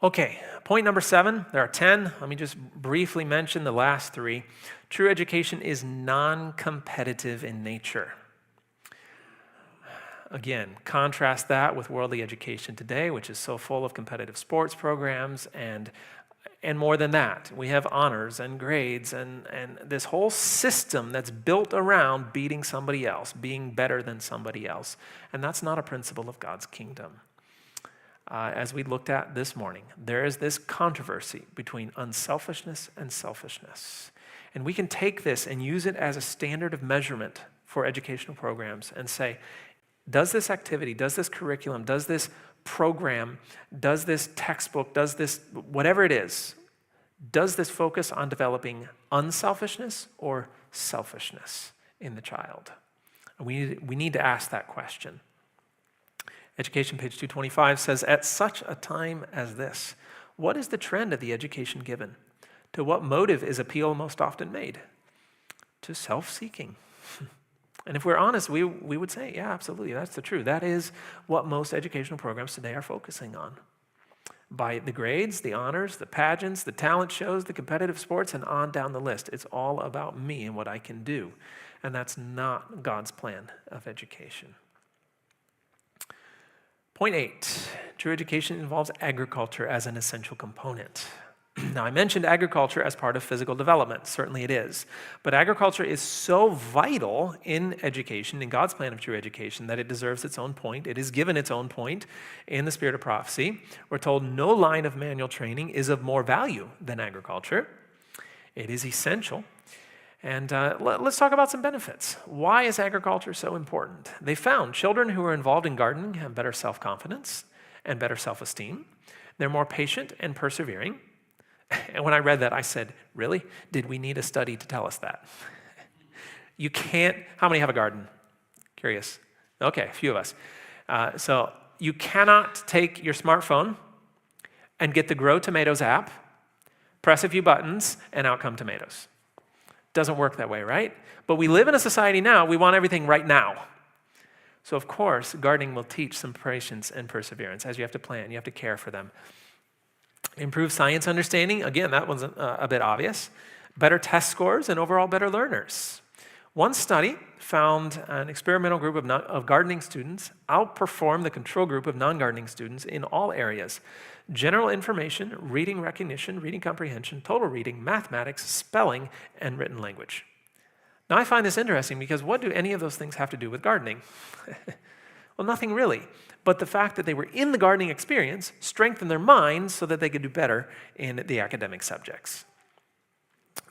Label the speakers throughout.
Speaker 1: Okay, point number 7. There are 10. Let me just briefly mention the last 3. True education is non-competitive in nature. Again, contrast that with worldly education today, which is so full of competitive sports programs and more than that. We have honors and grades and this whole system that's built around beating somebody else, being better than somebody else. And that's not a principle of God's kingdom. As we looked at this morning, there is this controversy between unselfishness and selfishness. And we can take this and use it as a standard of measurement for educational programs and say, does this activity, does this curriculum, does this program, does this textbook, does this, whatever it is, does this focus on developing unselfishness or selfishness in the child? We need to ask that question. Education, page 225 says, at such a time as this, what is the trend of the education given? To what motive is appeal most often made? To self-seeking. And if we're honest, we would say, yeah, absolutely, that's the truth. That is what most educational programs today are focusing on. By the grades, the honors, the pageants, the talent shows, the competitive sports, and on down the list. It's all about me and what I can do. And that's not God's plan of education. Point 8, true education involves agriculture as an essential component. Now, I mentioned agriculture as part of physical development. Certainly it is. But agriculture is so vital in education, in God's plan of true education, that it deserves its own point. It is given its own point in the spirit of prophecy. We're told no line of manual training is of more value than agriculture. It is essential. And let's talk about some benefits. Why is agriculture so important? They found children who are involved in gardening have better self-confidence and better self-esteem. They're more patient and persevering. And when I read that, I said, really? Did we need a study to tell us that? You can't, how many have a garden? Curious. Okay, a few of us. So you cannot take your smartphone and get the Grow Tomatoes app, press a few buttons, and out come tomatoes. Doesn't work that way, right? But we live in a society now, we want everything right now. So of course, gardening will teach some patience and perseverance as you have to plan, you have to care for them. Improve science understanding, again, that one's a bit obvious. Better test scores and overall better learners. One study found an experimental group of gardening students outperform the control group of non-gardening students in all areas. General information, reading recognition, reading comprehension, total reading, mathematics, spelling, and written language. Now I find this interesting because what do any of those things have to do with gardening? Well, nothing really. But the fact that they were in the gardening experience strengthened their minds so that they could do better in the academic subjects.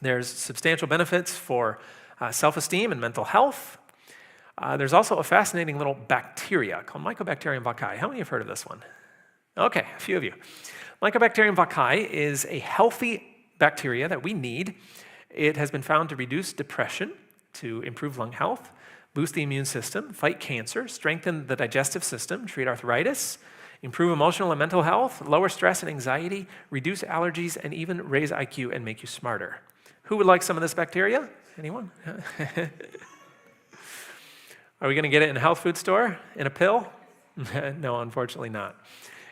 Speaker 1: There's substantial benefits for self-esteem and mental health. There's also a fascinating little bacteria called Mycobacterium vaccae. How many have heard of this one? Okay, a few of you. Mycobacterium vaccae is a healthy bacteria that we need. It has been found to reduce depression, to improve lung health, boost the immune system, fight cancer, strengthen the digestive system, treat arthritis, improve emotional and mental health, lower stress and anxiety, reduce allergies, and even raise IQ and make you smarter. Who would like some of this bacteria? Anyone? Are we going to get it in a health food store? In a pill? No, unfortunately not.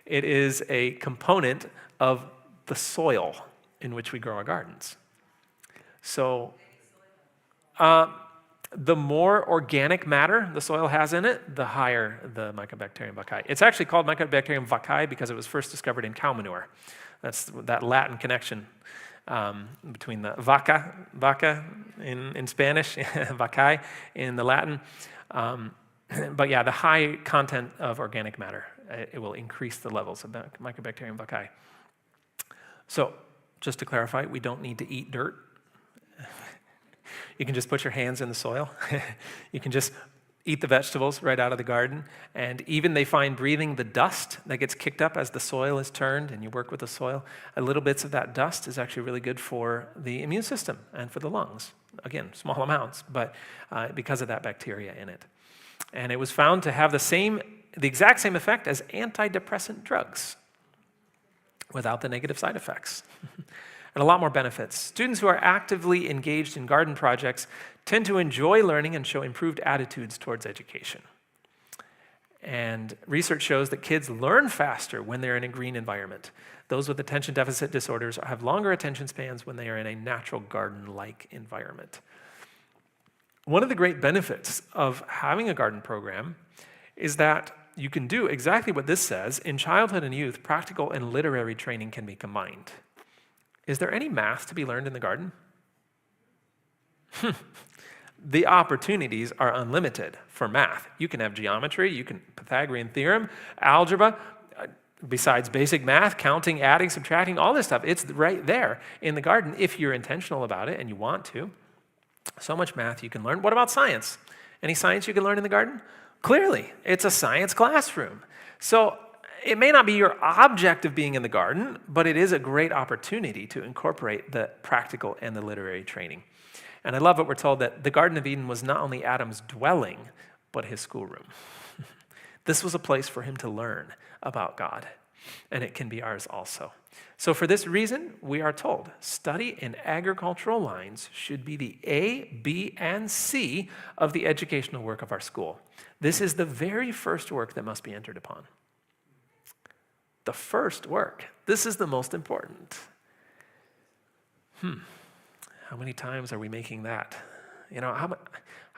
Speaker 1: It is a component of the soil in which we grow our gardens. So, the more organic matter the soil has in it, the higher the Mycobacterium vaccae. It's actually called Mycobacterium vaccae because it was first discovered in cow manure. That's that Latin connection between the vaca in Spanish, vaccae in the Latin. But yeah, the high content of organic matter, it will increase the levels of Mycobacterium vaccae. So, just to clarify, we don't need to eat dirt. You can just put your hands in the soil. You can just eat the vegetables right out of the garden. And even they find breathing the dust that gets kicked up as the soil is turned and you work with the soil, little bits of that dust is actually really good for the immune system and for the lungs. Again, small amounts, but because of that bacteria in it. And it was found to have the exact same effect as antidepressant drugs without the negative side effects. And a lot more benefits. Students who are actively engaged in garden projects tend to enjoy learning and show improved attitudes towards education. And research shows that kids learn faster when they're in a green environment. Those with attention deficit disorders have longer attention spans when they are in a natural garden-like environment. One of the great benefits of having a garden program is that you can do exactly what this says. In childhood and youth, practical and literary training can be combined. Is there any math to be learned in the garden? The opportunities are unlimited for math. You can have geometry, you can Pythagorean theorem, algebra, besides basic math, counting, adding, subtracting, all this stuff. It's right there in the garden if you're intentional about it and you want to. So much math you can learn. What about science? Any science you can learn in the garden? Clearly, it's a science classroom. So it may not be your object of being in the garden, but it is a great opportunity to incorporate the practical and the literary training. And I love what we're told, that the Garden of Eden was not only Adam's dwelling, but his schoolroom. This was a place for him to learn about God, and it can be ours also. So for this reason, we are told, study in agricultural lines should be the A, B, and C of the educational work of our school. This is the very first work that must be entered upon. The first work. This is the most important. How many times are we making that? How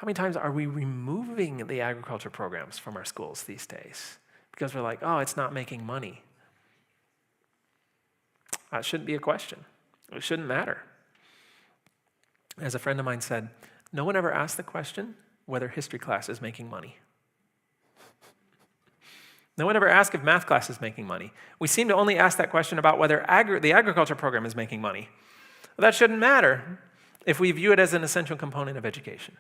Speaker 1: many times are we removing the agriculture programs from our schools these days? Because we're like, oh, it's not making money. That shouldn't be a question. It shouldn't matter. As a friend of mine said, no one ever asked the question whether history class is making money. No one ever asked if math class is making money. We seem to only ask that question about whether the agriculture program is making money. Well, that shouldn't matter if we view it as an essential component of education.